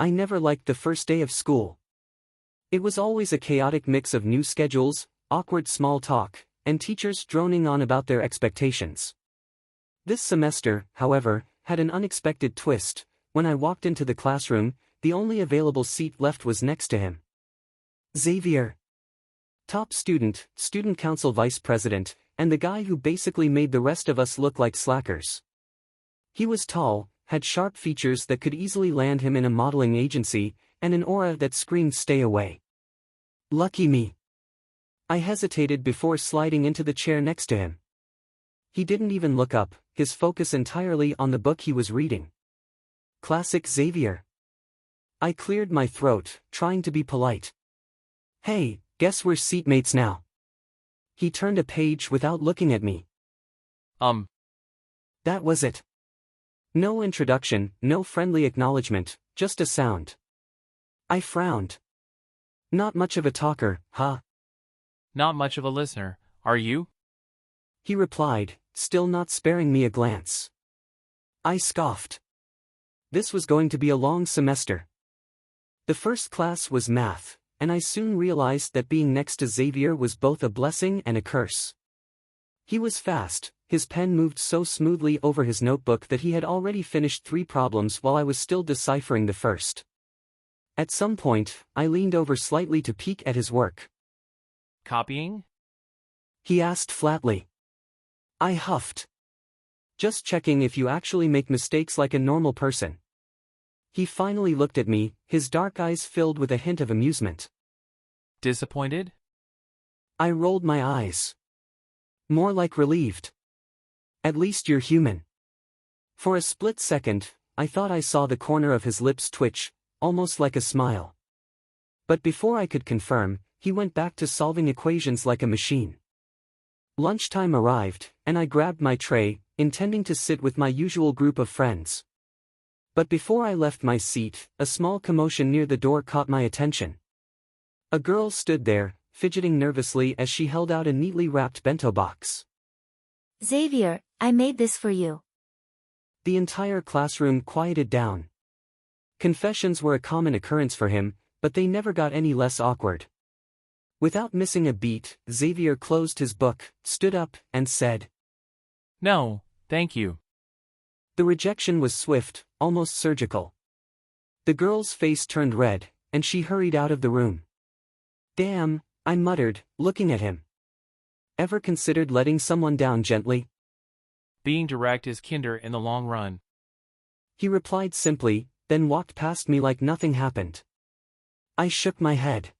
I never liked the first day of school. It was always a chaotic mix of new schedules, awkward small talk, and teachers droning on about their expectations. This semester, however, had an unexpected twist. When I walked into the classroom, the only available seat left was next to him. Xavier. Top student, student council vice president, and the guy who basically made the rest of us look like slackers. He was tall, had sharp features that could easily land him in a modeling agency, and an aura that screamed stay away. Lucky me. I hesitated before sliding into the chair next to him. He didn't even look up, his focus entirely on the book he was reading. Classic Xavier. I cleared my throat, trying to be polite. Hey, guess we're seatmates now. He turned a page without looking at me. That was it. No introduction, no friendly acknowledgement, just a sound. I frowned. Not much of a talker, huh? Not much of a listener, are you? He replied, still not sparing me a glance. I scoffed. This was going to be a long semester. The first class was math, and I soon realized that being next to Xavier was both a blessing and a curse. He was fast, his pen moved so smoothly over his notebook that he had already finished 3 problems while I was still deciphering the first. At some point, I leaned over slightly to peek at his work. Copying? He asked flatly. I huffed. Just checking if you actually make mistakes like a normal person. He finally looked at me, his dark eyes filled with a hint of amusement. Disappointed? I rolled my eyes. More like relieved. At least you're human. For a split second, I thought I saw the corner of his lips twitch, almost like a smile. But before I could confirm, he went back to solving equations like a machine. Lunchtime arrived, and I grabbed my tray, intending to sit with my usual group of friends. But before I left my seat, a small commotion near the door caught my attention. A girl stood there, fidgeting nervously as she held out a neatly wrapped bento box. Xavier, I made this for you. The entire classroom quieted down. Confessions were a common occurrence for him, but they never got any less awkward. Without missing a beat, Xavier closed his book, stood up, and said, No, thank you. The rejection was swift, almost surgical. The girl's face turned red, and she hurried out of the room. Damn, I muttered, looking at him. Ever considered letting someone down gently? Being direct is kinder in the long run. He replied simply, then walked past me like nothing happened. I shook my head.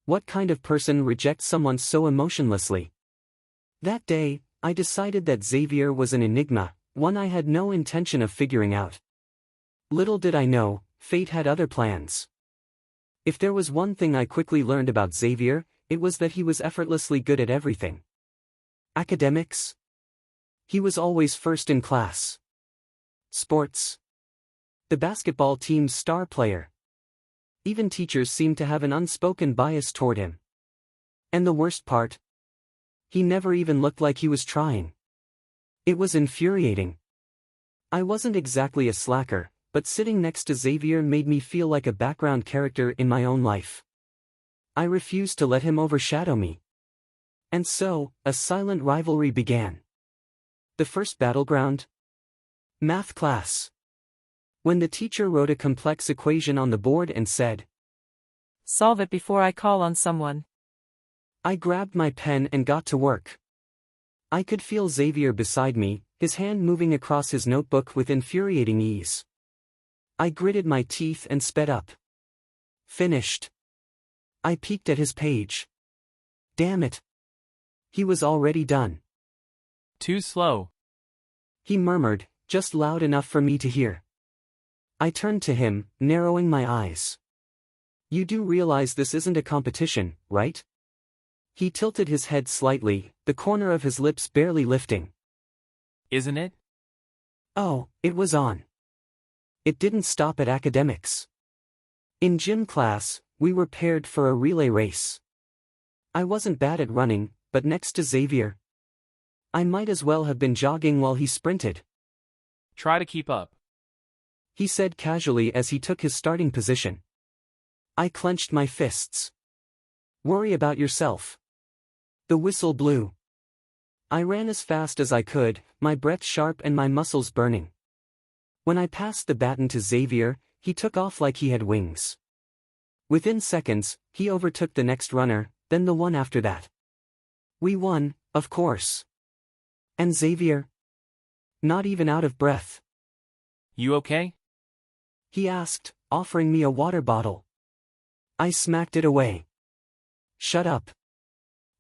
What kind of person rejects someone so emotionlessly? That day, I decided that Xavier was an enigma, one I had no intention of figuring out. Little did I know, fate had other plans. If there was one thing I quickly learned about Xavier, it was that he was effortlessly good at everything. Academics? He was always first in class. Sports? The basketball team's star player. Even teachers seemed to have an unspoken bias toward him. And the worst part? He never even looked like he was trying. It was infuriating. I wasn't exactly a slacker, but sitting next to Xavier made me feel like a background character in my own life. I refused to let him overshadow me. And so, a silent rivalry began. The first battleground? Math class. When the teacher wrote a complex equation on the board and said, Solve it before I call on someone. I grabbed my pen and got to work. I could feel Xavier beside me, his hand moving across his notebook with infuriating ease. I gritted my teeth and sped up. Finished. I peeked at his page. Damn it. He was already done. Too slow. He murmured, just loud enough for me to hear. I turned to him, narrowing my eyes. You do realize this isn't a competition, right? He tilted his head slightly, the corner of his lips barely lifting. Isn't it? Oh, it was on. It didn't stop at academics. In gym class, we were paired for a relay race. I wasn't bad at running, but next to Xavier, I might as well have been jogging while he sprinted. Try to keep up. he said casually as he took his starting position. I clenched my fists. Worry about yourself. The whistle blew. I ran as fast as I could, my breath sharp and my muscles burning. When I passed the baton to Xavier, he took off like he had wings. Within seconds, he overtook the next runner, then the one after that. We won, of course. And Xavier? Not even out of breath. You okay? He asked, offering me a water bottle. I smacked it away. Shut up.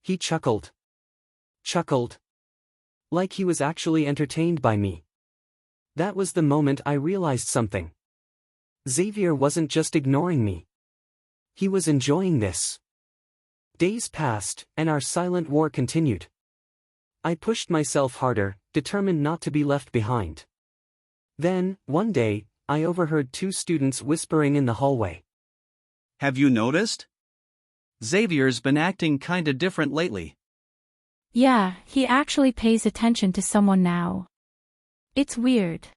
He chuckled. Chuckled. Like he was actually entertained by me. That was the moment I realized something. Xavier wasn't just ignoring me. He was enjoying this. Days passed, and our silent war continued. I pushed myself harder, determined not to be left behind. Then, one day, I overheard two students whispering in the hallway. Have you noticed? Xavier's been acting kinda different lately. Yeah, he actually pays attention to someone now. It's weird.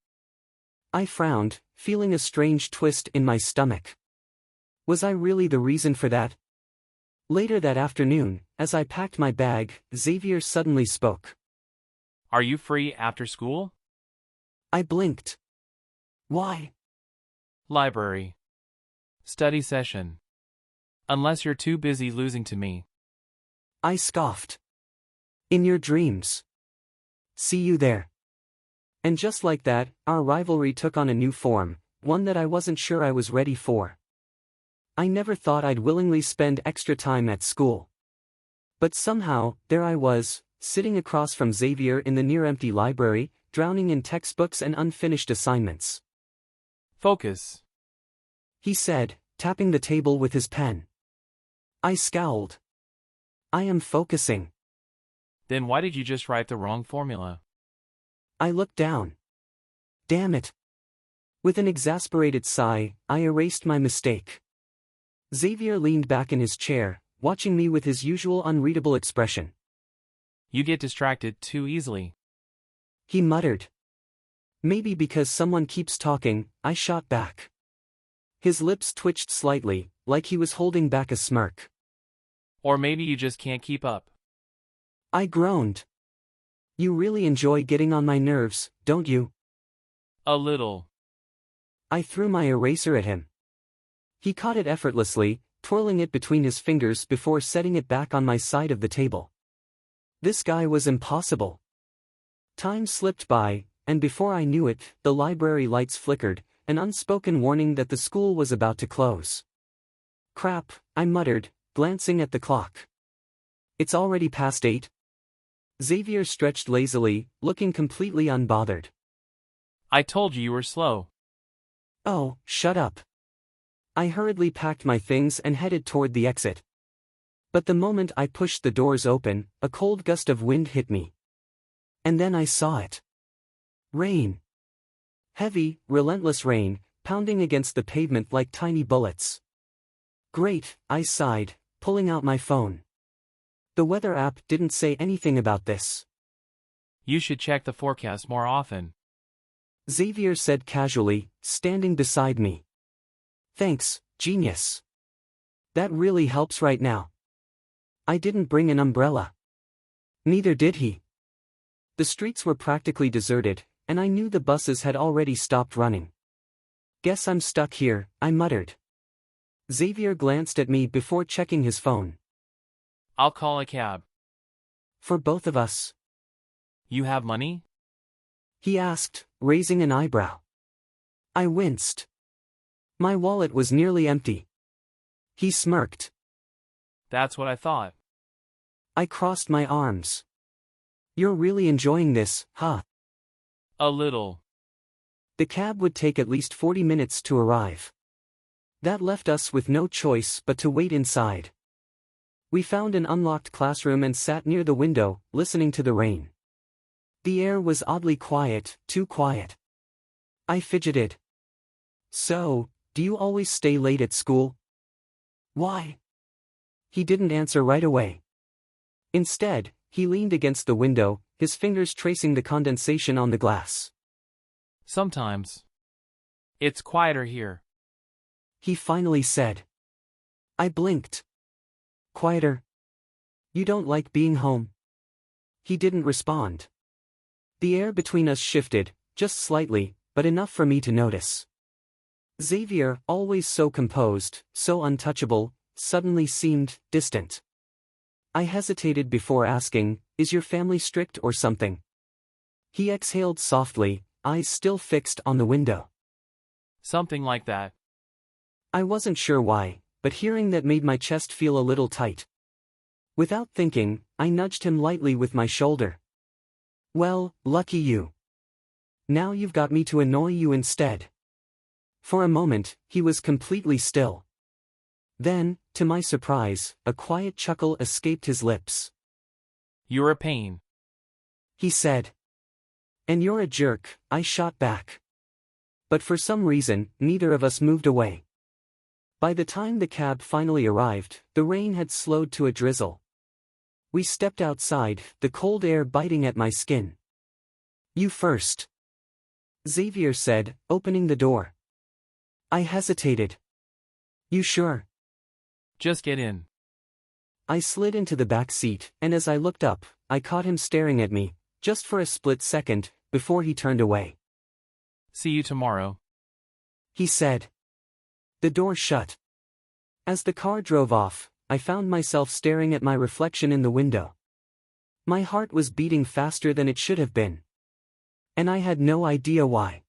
I frowned, feeling a strange twist in my stomach. Was I really the reason for that? Later that afternoon, as I packed my bag, Xavier suddenly spoke. Are you free after school? I blinked. Why? Library. Study session. Unless you're too busy losing to me. I scoffed. In your dreams. See you there. And just like that, our rivalry took on a new form, one that I wasn't sure I was ready for. I never thought I'd willingly spend extra time at school. But somehow, there I was, sitting across from Xavier in the near-empty library, drowning in textbooks and unfinished assignments. Focus. He said, tapping the table with his pen. I scowled. I am focusing. Then why did you just write the wrong formula? I looked down. Damn it. With an exasperated sigh, I erased my mistake. Xavier leaned back in his chair, watching me with his usual unreadable expression. You get distracted too easily. He muttered. Maybe because someone keeps talking, I shot back. His lips twitched slightly, like he was holding back a smirk. Or maybe you just can't keep up. I groaned. You really enjoy getting on my nerves, don't you? A little. I threw my eraser at him. He caught it effortlessly, twirling it between his fingers before setting it back on my side of the table. This guy was impossible. Time slipped by, and before I knew it, the library lights flickered, an unspoken warning that the school was about to close. Crap, I muttered, glancing at the clock. It's already past 8. Xavier stretched lazily, looking completely unbothered. I told you were slow. Oh, shut up. I hurriedly packed my things and headed toward the exit. But the moment I pushed the doors open, a cold gust of wind hit me. And then I saw it. Rain. Heavy, relentless rain, pounding against the pavement like tiny bullets. Great, I sighed, pulling out my phone. The weather app didn't say anything about this. You should check the forecast more often. Xavier said casually, standing beside me. Thanks, genius. That really helps right now. I didn't bring an umbrella. Neither did he. The streets were practically deserted, and I knew the buses had already stopped running. Guess I'm stuck here, I muttered. Xavier glanced at me before checking his phone. I'll call a cab. For both of us. You have money? He asked, raising an eyebrow. I winced. My wallet was nearly empty. He smirked. That's what I thought. I crossed my arms. You're really enjoying this, huh? A little. The cab would take at least 40 minutes to arrive. That left us with no choice but to wait inside. We found an unlocked classroom and sat near the window, listening to the rain. The air was oddly quiet, too quiet. I fidgeted. So, do you always stay late at school? Why? He didn't answer right away. Instead, he leaned against the window, his fingers tracing the condensation on the glass. Sometimes. It's quieter here. He finally said. I blinked. Quieter? You don't like being home? He didn't respond. The air between us shifted, just slightly, but enough for me to notice. Xavier, always so composed, so untouchable, suddenly seemed distant. I hesitated before asking, is your family strict or something? He exhaled softly, eyes still fixed on the window. Something like that. I wasn't sure why, but hearing that made my chest feel a little tight. Without thinking, I nudged him lightly with my shoulder. Well, lucky you. Now you've got me to annoy you instead. For a moment, he was completely still. Then, to my surprise, a quiet chuckle escaped his lips. You're a pain. He said. And you're a jerk, I shot back. But for some reason, neither of us moved away. By the time the cab finally arrived, the rain had slowed to a drizzle. We stepped outside, the cold air biting at my skin. You first. Xavier said, opening the door. I hesitated. You sure? Just get in. I slid into the back seat, and as I looked up, I caught him staring at me, just for a split second, before he turned away. See you tomorrow. He said. The door shut. As the car drove off, I found myself staring at my reflection in the window. My heart was beating faster than it should have been. And I had no idea why.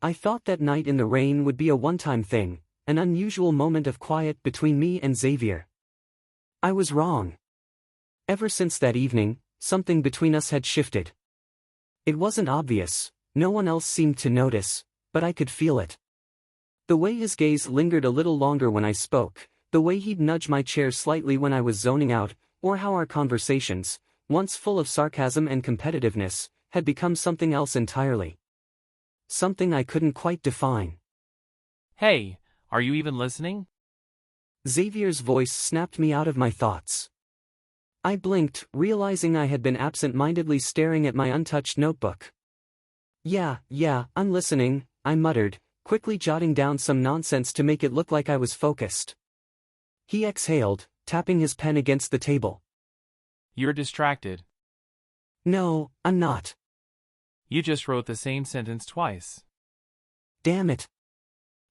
I thought that night in the rain would be a one-time thing, an unusual moment of quiet between me and Xavier. I was wrong. Ever since that evening, something between us had shifted. It wasn't obvious, no one else seemed to notice, but I could feel it. The way his gaze lingered a little longer when I spoke, the way he'd nudge my chair slightly when I was zoning out, or how our conversations, once full of sarcasm and competitiveness, had become something else entirely. Something I couldn't quite define. Hey, are you even listening? Xavier's voice snapped me out of my thoughts. I blinked, realizing I had been absent-mindedly staring at my untouched notebook. Yeah, I'm listening, I muttered, quickly jotting down some nonsense to make it look like I was focused. He exhaled, tapping his pen against the table. You're distracted. No, I'm not. You just wrote the same sentence twice. Damn it.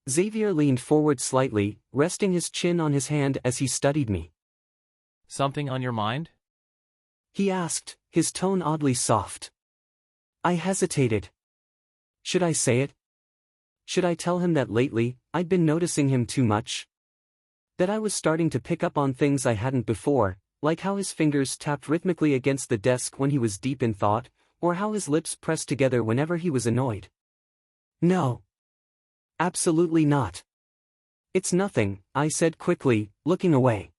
Xavier leaned forward slightly, resting his chin on his hand as he studied me. Something on your mind? He asked, his tone oddly soft. I hesitated. Should I say it? Should I tell him that lately, I'd been noticing him too much? That I was starting to pick up on things I hadn't before, like how his fingers tapped rhythmically against the desk when he was deep in thought, or how his lips pressed together whenever he was annoyed. No. Absolutely not. It's nothing, I said quickly, looking away.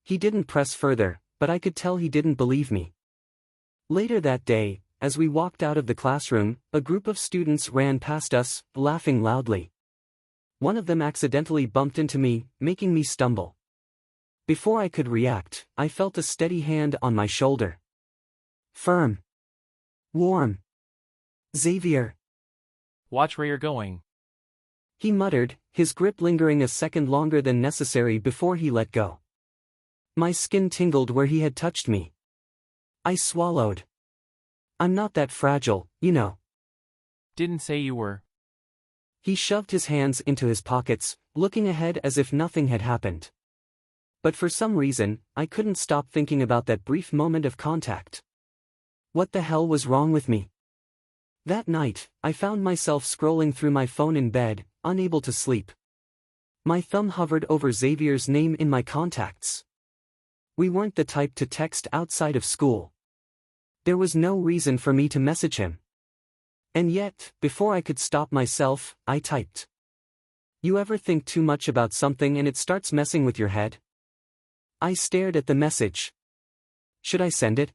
He didn't press further, but I could tell he didn't believe me. Later that day, as we walked out of the classroom, a group of students ran past us, laughing loudly. One of them accidentally bumped into me, making me stumble. Before I could react, I felt a steady hand on my shoulder. Firm. Warm. Xavier. Watch where you're going. He muttered, his grip lingering a second longer than necessary before he let go. My skin tingled where he had touched me. I swallowed. I'm not that fragile, you know. Didn't say you were. He shoved his hands into his pockets, looking ahead as if nothing had happened. But for some reason, I couldn't stop thinking about that brief moment of contact. What the hell was wrong with me? That night, I found myself scrolling through my phone in bed, unable to sleep. My thumb hovered over Xavier's name in my contacts. We weren't the type to text outside of school. There was no reason for me to message him. And yet, before I could stop myself, I typed. You ever think too much about something and it starts messing with your head? I stared at the message. Should I send it?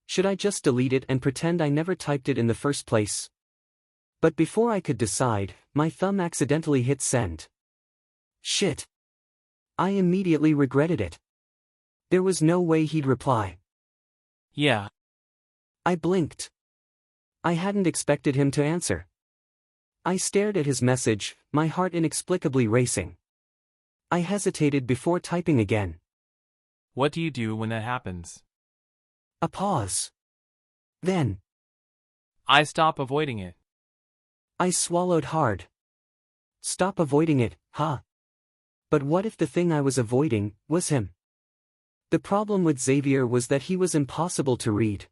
Should I just delete it and pretend I never typed it in the first place? But before I could decide, my thumb accidentally hit send. Shit. I immediately regretted it. There was no way he'd reply. Yeah. I blinked. I hadn't expected him to answer. I stared at his message, my heart inexplicably racing. I hesitated before typing again. What do you do when that happens? A pause. Then, I stop avoiding it. I swallowed hard. Stop avoiding it, huh? But what if the thing I was avoiding was him? The problem with Xavier was that he was impossible to read.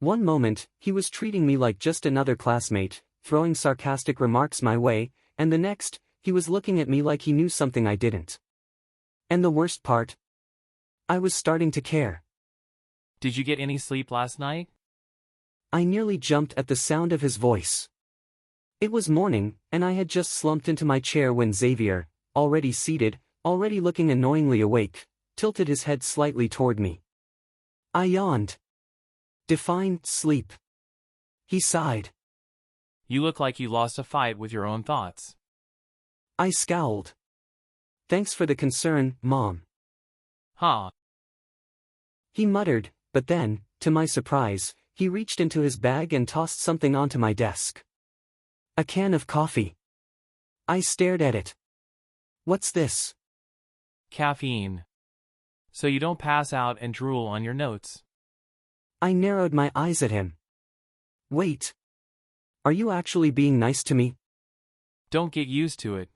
One moment, he was treating me like just another classmate, throwing sarcastic remarks my way, and the next, he was looking at me like he knew something I didn't. And the worst part? I was starting to care. Did you get any sleep last night? I nearly jumped at the sound of his voice. It was morning, and I had just slumped into my chair when Xavier, already seated, already looking annoyingly awake, tilted his head slightly toward me. I yawned. Define sleep. He sighed. You look like you lost a fight with your own thoughts. I scowled. Thanks for the concern, Mom. Huh. He muttered, but then, to my surprise, he reached into his bag and tossed something onto my desk. A can of coffee. I stared at it. What's this? Caffeine. So you don't pass out and drool on your notes. I narrowed my eyes at him. Wait. Are you actually being nice to me? Don't get used to it.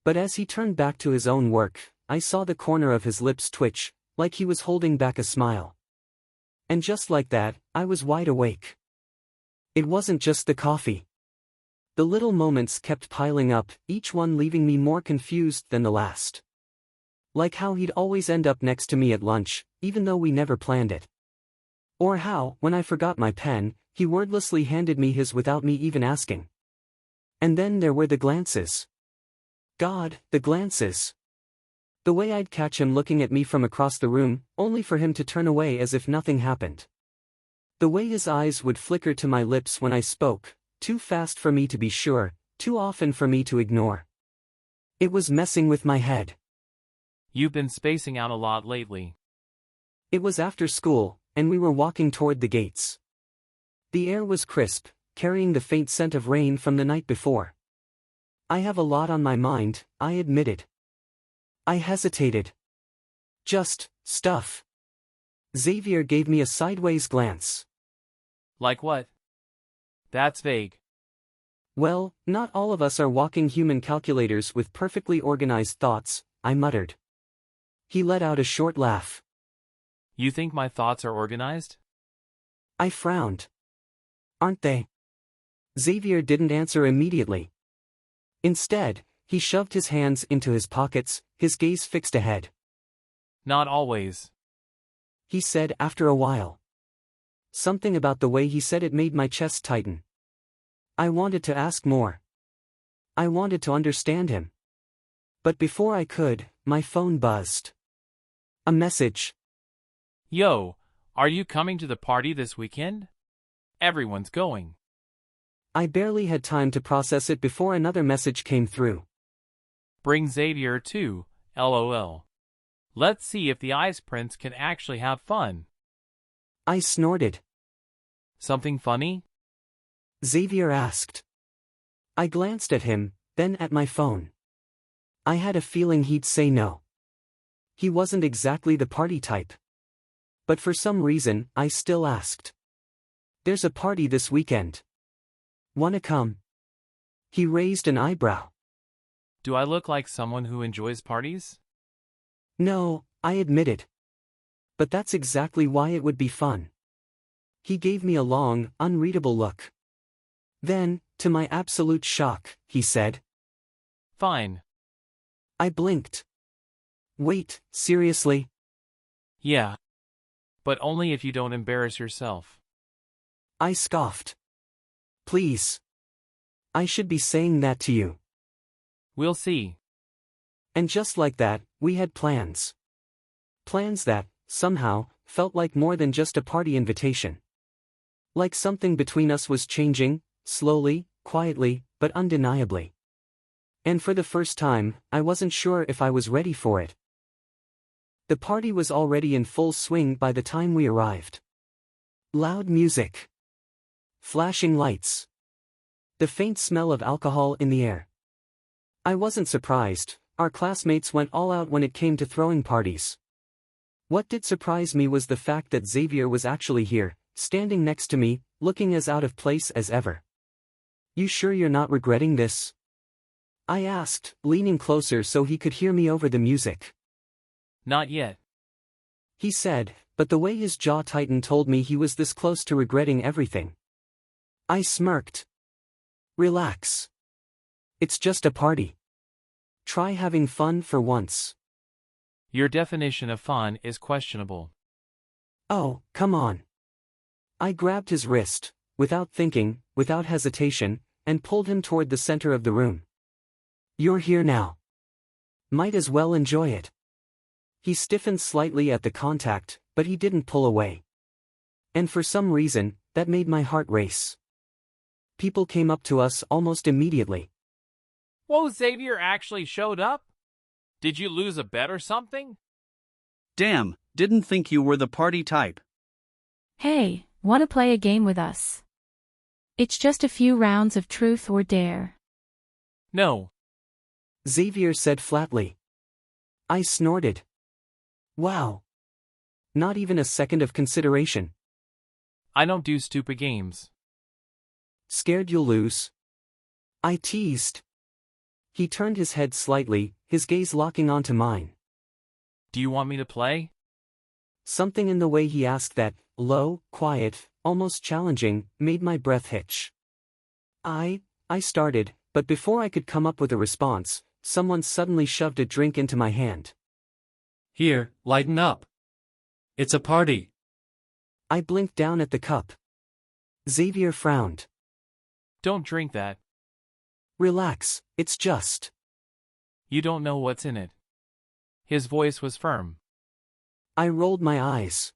But as he turned back to his own work, I saw the corner of his lips twitch, like he was holding back a smile. And just like that, I was wide awake. It wasn't just the coffee. The little moments kept piling up, each one leaving me more confused than the last. Like how he'd always end up next to me at lunch, even though we never planned it. Or how, when I forgot my pen, he wordlessly handed me his without me even asking. And then there were the glances. God, the glances. The way I'd catch him looking at me from across the room, only for him to turn away as if nothing happened. The way his eyes would flicker to my lips when I spoke, too fast for me to be sure, too often for me to ignore. It was messing with my head. You've been spacing out a lot lately. It was after school, and we were walking toward the gates. The air was crisp, carrying the faint scent of rain from the night before. I have a lot on my mind, I admitted. I hesitated. Just, stuff. Xavier gave me a sideways glance. Like what? That's vague. Well, not all of us are walking human calculators with perfectly organized thoughts, I muttered. He let out a short laugh. You think my thoughts are organized? I frowned. Aren't they? Xavier didn't answer immediately. Instead, he shoved his hands into his pockets, his gaze fixed ahead. Not always. He said after a while. Something about the way he said it made my chest tighten. I wanted to ask more. I wanted to understand him. But before I could, my phone buzzed. A message. Yo, are you coming to the party this weekend? Everyone's going. I barely had time to process it before another message came through. Bring Xavier too, LOL. Let's see if the Ice Prince can actually have fun. I snorted. Something funny? Xavier asked. I glanced at him, then at my phone. I had a feeling he'd say no. He wasn't exactly the party type. But for some reason, I still asked. There's a party this weekend. Wanna come? He raised an eyebrow. Do I look like someone who enjoys parties? No, I admitted. But that's exactly why it would be fun. He gave me a long, unreadable look. Then, to my absolute shock, he said. Fine. I blinked. Wait, seriously? Yeah. But only if you don't embarrass yourself. I scoffed. Please. I should be saying that to you. We'll see. And just like that, we had plans. Plans that, somehow, felt like more than just a party invitation. Like something between us was changing, slowly, quietly, but undeniably. And for the first time, I wasn't sure if I was ready for it. The party was already in full swing by the time we arrived. Loud music. Flashing lights. The faint smell of alcohol in the air. I wasn't surprised, our classmates went all out when it came to throwing parties. What did surprise me was the fact that Xavier was actually here, standing next to me, looking as out of place as ever. You sure you're not regretting this? I asked, leaning closer so he could hear me over the music. Not yet. He said, but the way his jaw tightened told me he was this close to regretting everything. I smirked. Relax. It's just a party. Try having fun for once. Your definition of fun is questionable. Oh, come on. I grabbed his wrist, without thinking, without hesitation, and pulled him toward the center of the room. You're here now. Might as well enjoy it. He stiffened slightly at the contact, but he didn't pull away. And for some reason, that made my heart race. People came up to us almost immediately. Whoa, Xavier actually showed up? Did you lose a bet or something? Damn, didn't think you were the party type. Hey, wanna play a game with us? It's just a few rounds of truth or dare. No. Xavier said flatly. I snorted. Wow. Not even a second of consideration. I don't do stupid games. Scared you'll lose? I teased. He turned his head slightly, his gaze locking onto mine. Do you want me to play? Something in the way he asked that, low, quiet, almost challenging, made my breath hitch. I started, but before I could come up with a response, someone suddenly shoved a drink into my hand. Here, lighten up. It's a party. I blinked down at the cup. Xavier frowned. Don't drink that. Relax, it's just. You don't know what's in it. His voice was firm. I rolled my eyes.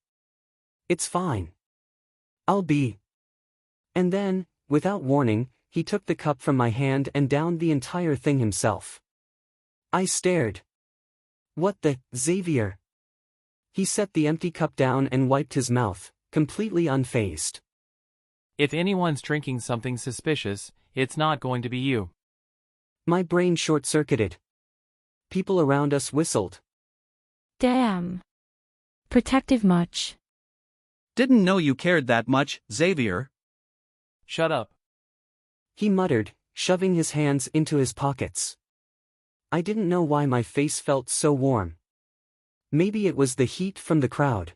It's fine. I'll be. And then, without warning, he took the cup from my hand and downed the entire thing himself. I stared. What the, Xavier? He set the empty cup down and wiped his mouth, completely unfazed. If anyone's drinking something suspicious, it's not going to be you. My brain short-circuited. People around us whistled. Damn. Protective much. Didn't know you cared that much, Xavier. Shut up. He muttered, shoving his hands into his pockets. I didn't know why my face felt so warm. Maybe it was the heat from the crowd.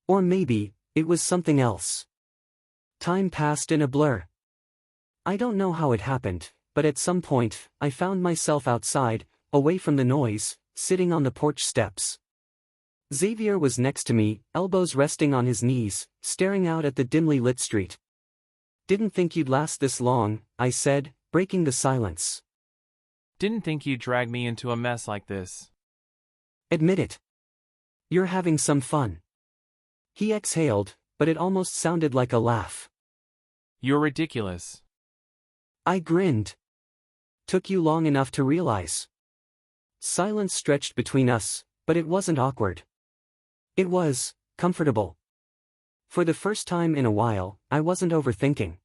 Or maybe, it was something else. Time passed in a blur. I don't know how it happened, but at some point, I found myself outside, away from the noise, sitting on the porch steps. Xavier was next to me, elbows resting on his knees, staring out at the dimly lit street. Didn't think you'd last this long, I said, breaking the silence. Didn't think you'd drag me into a mess like this. Admit it. You're having some fun. He exhaled, but it almost sounded like a laugh. You're ridiculous. I grinned. Took you long enough to realize. Silence stretched between us, but it wasn't awkward. It was comfortable. For the first time in a while, I wasn't overthinking.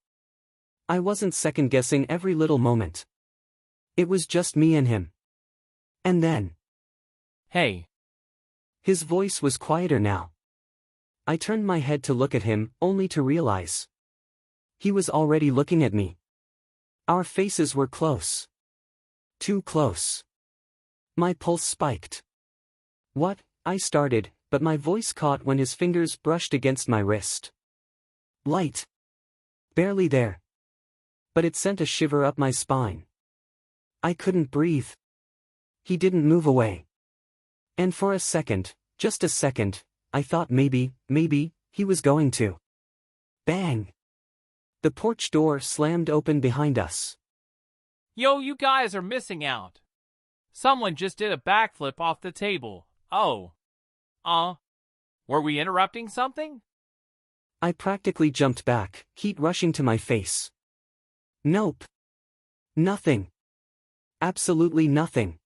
I wasn't second-guessing every little moment. It was just me and him. And then. Hey. His voice was quieter now. I turned my head to look at him, only to realize. He was already looking at me. Our faces were close. Too close. My pulse spiked. What? I started, but my voice caught when his fingers brushed against my wrist. Light. Barely there. But it sent a shiver up my spine. I couldn't breathe. He didn't move away. And for a second, just a second, I thought maybe, he was going to. Bang! The porch door slammed open behind us. Yo, you guys are missing out. Someone just did a backflip off the table. Oh. Were we interrupting something? I practically jumped back, heat rushing to my face. Nope. Nothing. Absolutely nothing.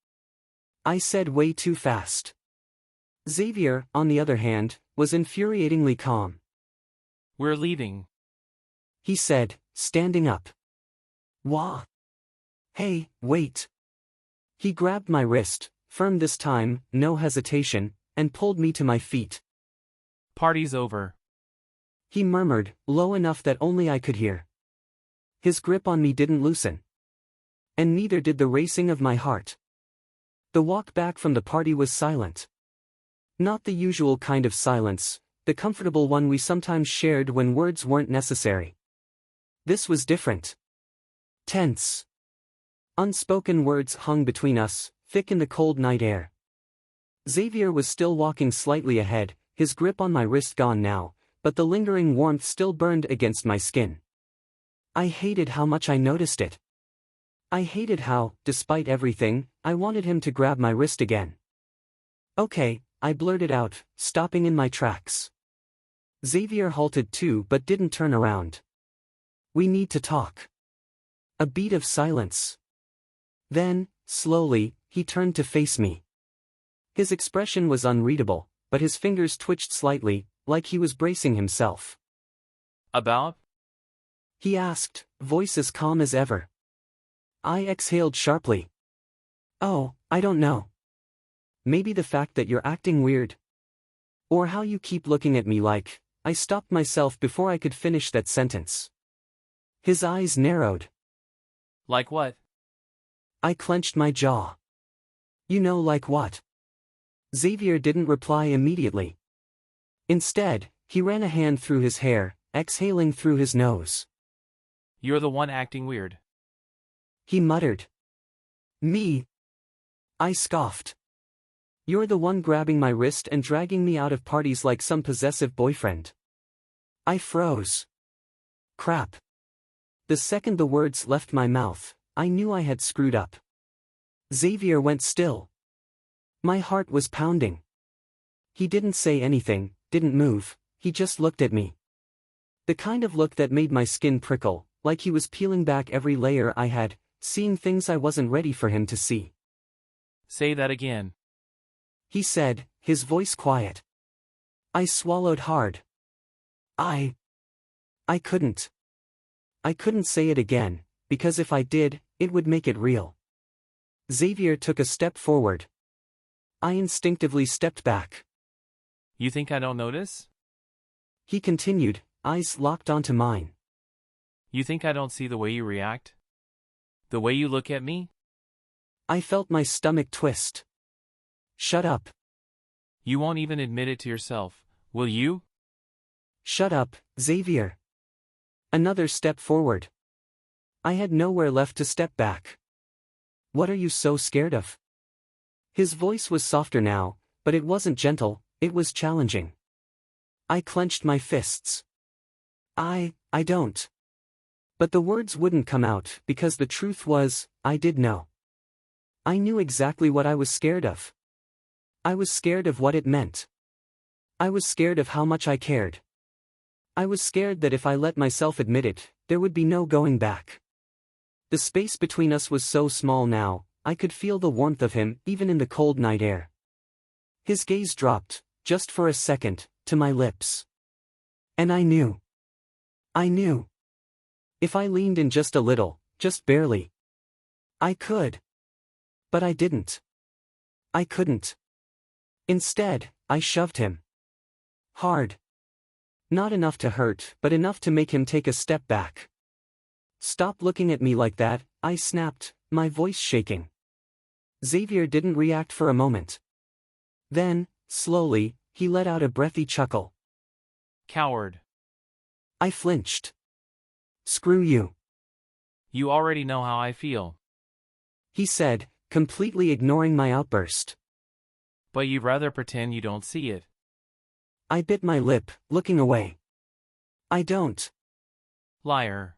I said way too fast. Xavier, on the other hand, was infuriatingly calm. We're leaving. He said, standing up. Wah! Hey, wait! He grabbed my wrist, firm this time, no hesitation, and pulled me to my feet. Party's over. He murmured, low enough that only I could hear. His grip on me didn't loosen. And neither did the racing of my heart. The walk back from the party was silent. Not the usual kind of silence, the comfortable one we sometimes shared when words weren't necessary. This was different. Tense. Unspoken words hung between us, thick in the cold night air. Xavier was still walking slightly ahead, his grip on my wrist gone now, but the lingering warmth still burned against my skin. I hated how much I noticed it. I hated how, despite everything, I wanted him to grab my wrist again. Okay, I blurted out, stopping in my tracks. Xavier halted too but didn't turn around. We need to talk. A beat of silence. Then, slowly, he turned to face me. His expression was unreadable, but his fingers twitched slightly, like he was bracing himself. About? He asked, voice as calm as ever. I exhaled sharply. Oh, I don't know. Maybe the fact that you're acting weird. Or how you keep looking at me like. I stopped myself before I could finish that sentence. His eyes narrowed. Like what? I clenched my jaw. You know, like what? Xavier didn't reply immediately. Instead, he ran a hand through his hair, exhaling through his nose. You're the one acting weird. He muttered. Me? I scoffed. You're the one grabbing my wrist and dragging me out of parties like some possessive boyfriend. I froze. Crap. The second the words left my mouth, I knew I had screwed up. Xavier went still. My heart was pounding. He didn't say anything, didn't move, he just looked at me. The kind of look that made my skin prickle, like he was peeling back every layer I had, seeing things I wasn't ready for him to see. Say that again. He said, his voice quiet. I swallowed hard. I couldn't. I couldn't say it again, because if I did, it would make it real. Xavier took a step forward. I instinctively stepped back. You think I don't notice? He continued, eyes locked onto mine. You think I don't see the way you react? The way you look at me? I felt my stomach twist. Shut up. You won't even admit it to yourself, will you? Shut up, Xavier. Another step forward. I had nowhere left to step back. What are you so scared of? His voice was softer now, but it wasn't gentle, it was challenging. I clenched my fists. I don't. But the words wouldn't come out because the truth was, I did know. I knew exactly what I was scared of. I was scared of what it meant. I was scared of how much I cared. I was scared that if I let myself admit it, there would be no going back. The space between us was so small now, I could feel the warmth of him even in the cold night air. His gaze dropped, just for a second, to my lips. And I knew. I knew. If I leaned in just a little, just barely. I could. But I didn't. I couldn't. Instead, I shoved him. Hard. Not enough to hurt, but enough to make him take a step back. Stop looking at me like that, I snapped, my voice shaking. Xavier didn't react for a moment. Then, slowly, he let out a breathy chuckle. Coward. I flinched. Screw you. You already know how I feel. He said, completely ignoring my outburst. But you'd rather pretend you don't see it. I bit my lip, looking away. I don't. Liar.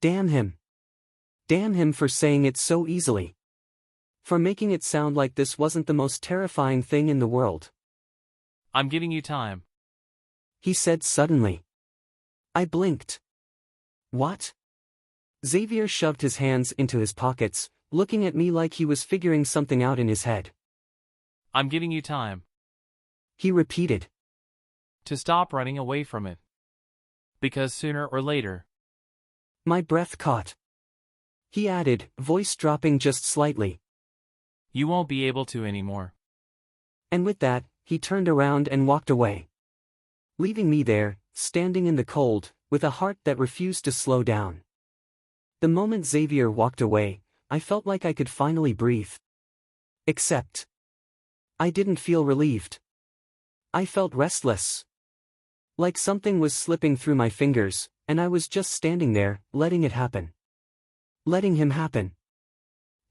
Damn him. Damn him for saying it so easily. For making it sound like this wasn't the most terrifying thing in the world. I'm giving you time. He said suddenly. I blinked. What? Xavier shoved his hands into his pockets, looking at me like he was figuring something out in his head. I'm giving you time. He repeated. To stop running away from it. Because sooner or later. My breath caught. He added, voice dropping just slightly. You won't be able to anymore. And with that, he turned around and walked away, leaving me there, standing in the cold, with a heart that refused to slow down. The moment Xavier walked away, I felt like I could finally breathe. Except, I didn't feel relieved. I felt restless. Like something was slipping through my fingers, and I was just standing there, letting it happen. Letting him happen.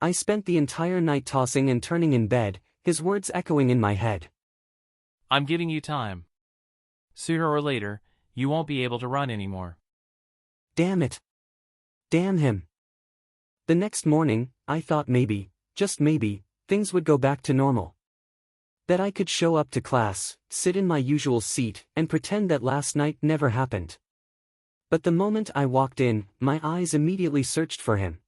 I spent the entire night tossing and turning in bed, his words echoing in my head. I'm giving you time. Sooner or later, you won't be able to run anymore. Damn it. Damn him. The next morning, I thought maybe, just maybe, things would go back to normal. That I could show up to class, sit in my usual seat, and pretend that last night never happened. But the moment I walked in, my eyes immediately searched for him.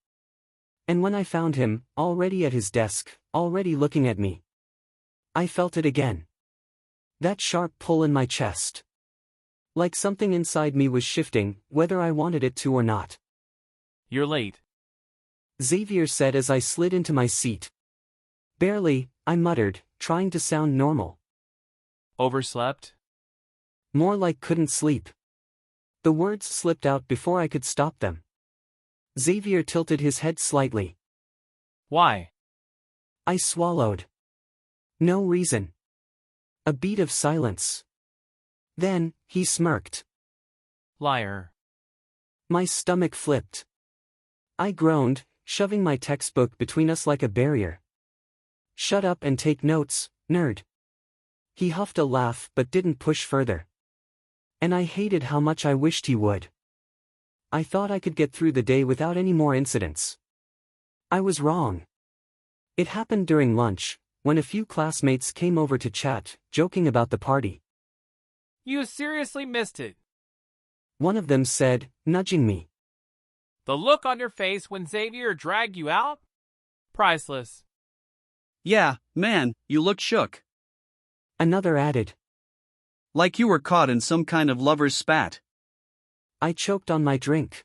And when I found him, already at his desk, already looking at me, I felt it again. That sharp pull in my chest. Like something inside me was shifting, whether I wanted it to or not. You're late, Xavier said as I slid into my seat. Barely, I muttered, trying to sound normal. Overslept? More like couldn't sleep. The words slipped out before I could stop them. Xavier tilted his head slightly. Why? I swallowed. No reason. A beat of silence. Then, he smirked. Liar. My stomach flipped. I groaned, shoving my textbook between us like a barrier. Shut up and take notes, nerd. He huffed a laugh but didn't push further. And I hated how much I wished he would. I thought I could get through the day without any more incidents. I was wrong. It happened during lunch, when a few classmates came over to chat, joking about the party. You seriously missed it. One of them said, nudging me. The look on your face when Xavier dragged you out? Priceless. Yeah, man, you looked shook. Another added. Like you were caught in some kind of lover's spat. I choked on my drink.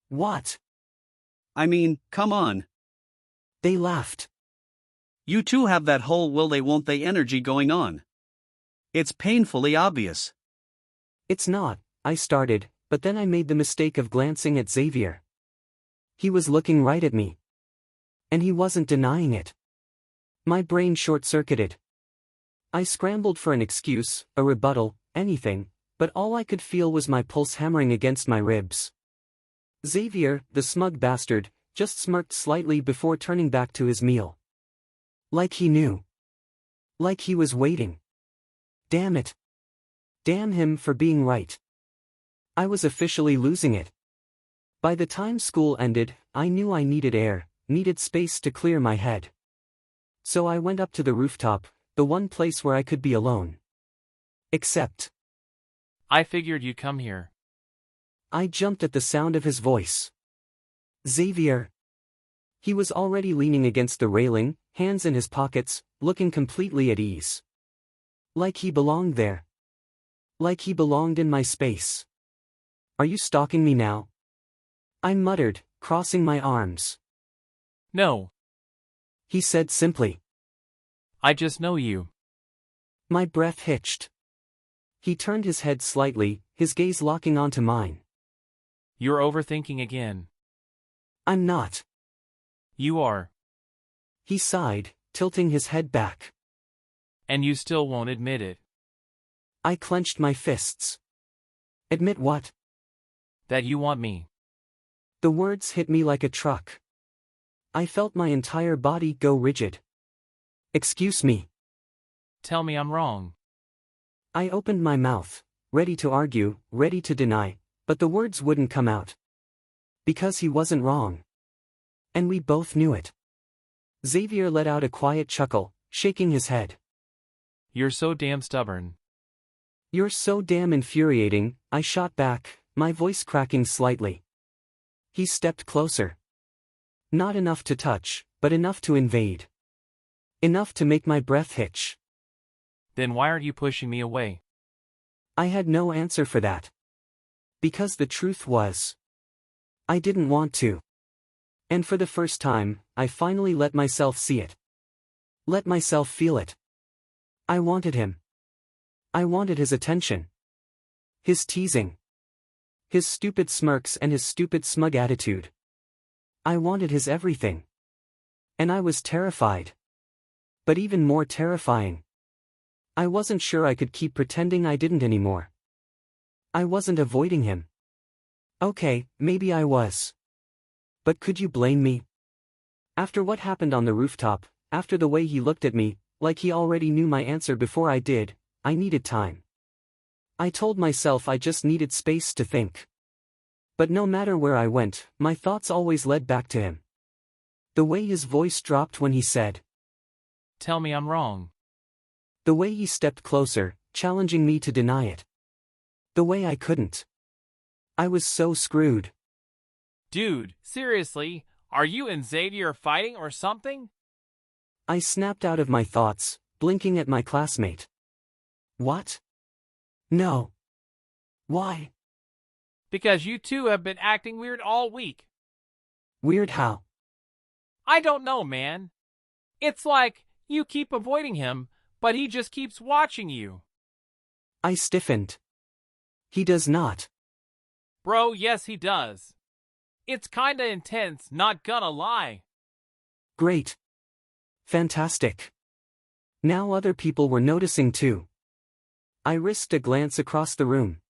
What? I mean, come on. They laughed. You two have that whole will they won't they energy going on. It's painfully obvious. It's not, I started, but then I made the mistake of glancing at Xavier. He was looking right at me. And he wasn't denying it. My brain short-circuited. I scrambled for an excuse, a rebuttal, anything, but all I could feel was my pulse hammering against my ribs. Xavier, the smug bastard, just smirked slightly before turning back to his meal. Like he knew. Like he was waiting. Damn it. Damn him for being right. I was officially losing it. By the time school ended, I knew I needed air, needed space to clear my head. So I went up to the rooftop, the one place where I could be alone. Except, I figured you'd come here. I jumped at the sound of his voice. Xavier. He was already leaning against the railing, hands in his pockets, looking completely at ease. Like he belonged there. Like he belonged in my space. Are you stalking me now? I muttered, crossing my arms. No. He said simply. I just know you. My breath hitched. He turned his head slightly, his gaze locking onto mine. You're overthinking again. I'm not. You are. He sighed, tilting his head back. And you still won't admit it. I clenched my fists. Admit what? That you want me. The words hit me like a truck. I felt my entire body go rigid. Excuse me. Tell me I'm wrong. I opened my mouth, ready to argue, ready to deny, but the words wouldn't come out. Because he wasn't wrong. And we both knew it. Xavier let out a quiet chuckle, shaking his head. You're so damn stubborn. You're so damn infuriating, I shot back, my voice cracking slightly. He stepped closer. Not enough to touch, but enough to invade. Enough to make my breath hitch. Then why aren't you pushing me away? I had no answer for that. Because the truth was, I didn't want to. And for the first time, I finally let myself see it. Let myself feel it. I wanted him. I wanted his attention. His teasing. His stupid smirks and his stupid smug attitude. I wanted his everything. And I was terrified. But even more terrifying. I wasn't sure I could keep pretending I didn't anymore. I wasn't avoiding him. Okay, maybe I was. But could you blame me? After what happened on the rooftop, after the way he looked at me, like he already knew my answer before I did, I needed time. I told myself I just needed space to think. But no matter where I went, my thoughts always led back to him. The way his voice dropped when he said, Tell me I'm wrong. The way he stepped closer, challenging me to deny it. The way I couldn't. I was so screwed. Dude, seriously, are you and Xavier fighting or something? I snapped out of my thoughts, blinking at my classmate. What? No. Why? Because you two have been acting weird all week. Weird how? I don't know, man. It's like, you keep avoiding him, but he just keeps watching you. I stiffened. He does not. Bro, yes he does. It's kinda intense, not gonna lie. Great. Fantastic. Now other people were noticing too. I risked a glance across the room.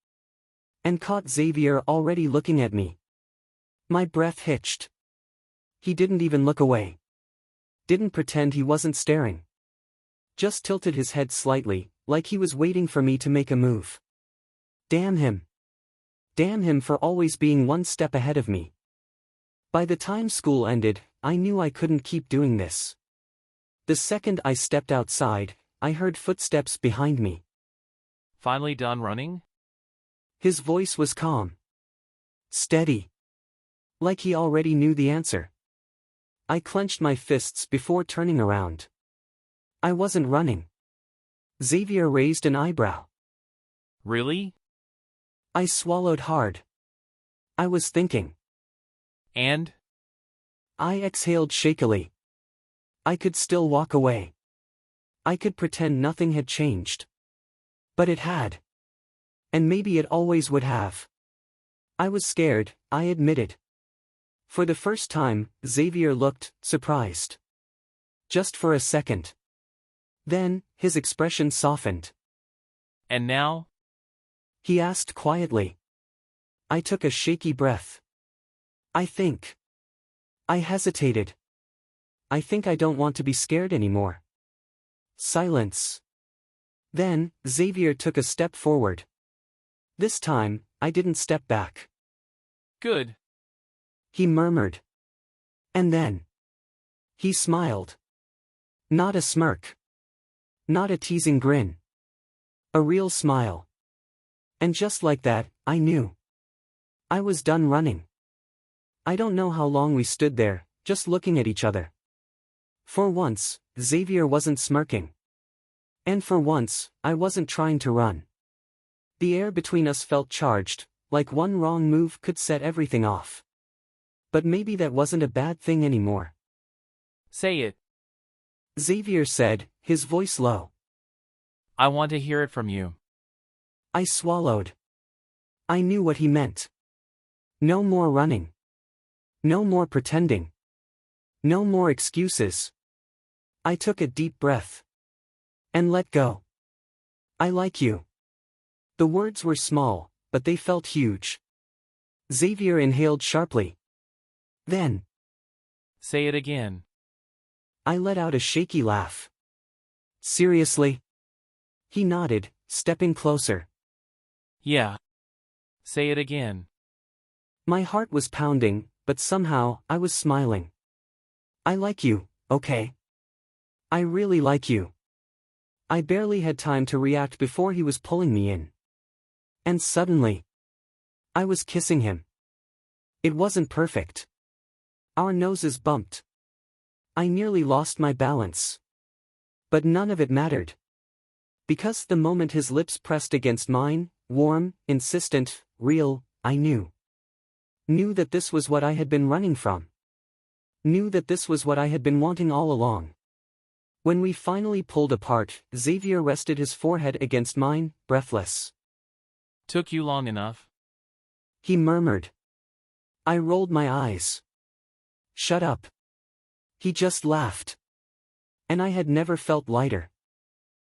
And caught Xavier already looking at me. My breath hitched. He didn't even look away. Didn't pretend he wasn't staring. Just tilted his head slightly, like he was waiting for me to make a move. Damn him. Damn him for always being one step ahead of me. By the time school ended, I knew I couldn't keep doing this. The second I stepped outside, I heard footsteps behind me. Finally done running? His voice was calm. Steady. Like he already knew the answer. I clenched my fists before turning around. I wasn't running. Xavier raised an eyebrow. Really? I swallowed hard. I was thinking. And? I exhaled shakily. I could still walk away. I could pretend nothing had changed. But it had. And maybe it always would have. I was scared, I admitted. For the first time, Xavier looked surprised. Just for a second. Then, his expression softened. And now? He asked quietly. I took a shaky breath. I think. I hesitated. I think I don't want to be scared anymore. Silence. Then, Xavier took a step forward. This time, I didn't step back. Good. He murmured. And then. He smiled. Not a smirk. Not a teasing grin. A real smile. And just like that, I knew. I was done running. I don't know how long we stood there, just looking at each other. For once, Xavier wasn't smirking. And for once, I wasn't trying to run. The air between us felt charged, like one wrong move could set everything off. But maybe that wasn't a bad thing anymore. Say it. Xavier said, his voice low. I want to hear it from you. I swallowed. I knew what he meant. No more running. No more pretending. No more excuses. I took a deep breath. And let go. I like you. The words were small, but they felt huge. Xavier inhaled sharply. Then. Say it again. I let out a shaky laugh. Seriously? He nodded, stepping closer. Yeah. Say it again. My heart was pounding, but somehow, I was smiling. I like you, okay? I really like you. I barely had time to react before he was pulling me in. And suddenly, I was kissing him. It wasn't perfect. Our noses bumped. I nearly lost my balance. But none of it mattered. Because the moment his lips pressed against mine, warm, insistent, real, I knew. Knew that this was what I had been running from. Knew that this was what I had been wanting all along. When we finally pulled apart, Xavier rested his forehead against mine, breathless. Took you long enough? He murmured. I rolled my eyes. Shut up. He just laughed. And I had never felt lighter.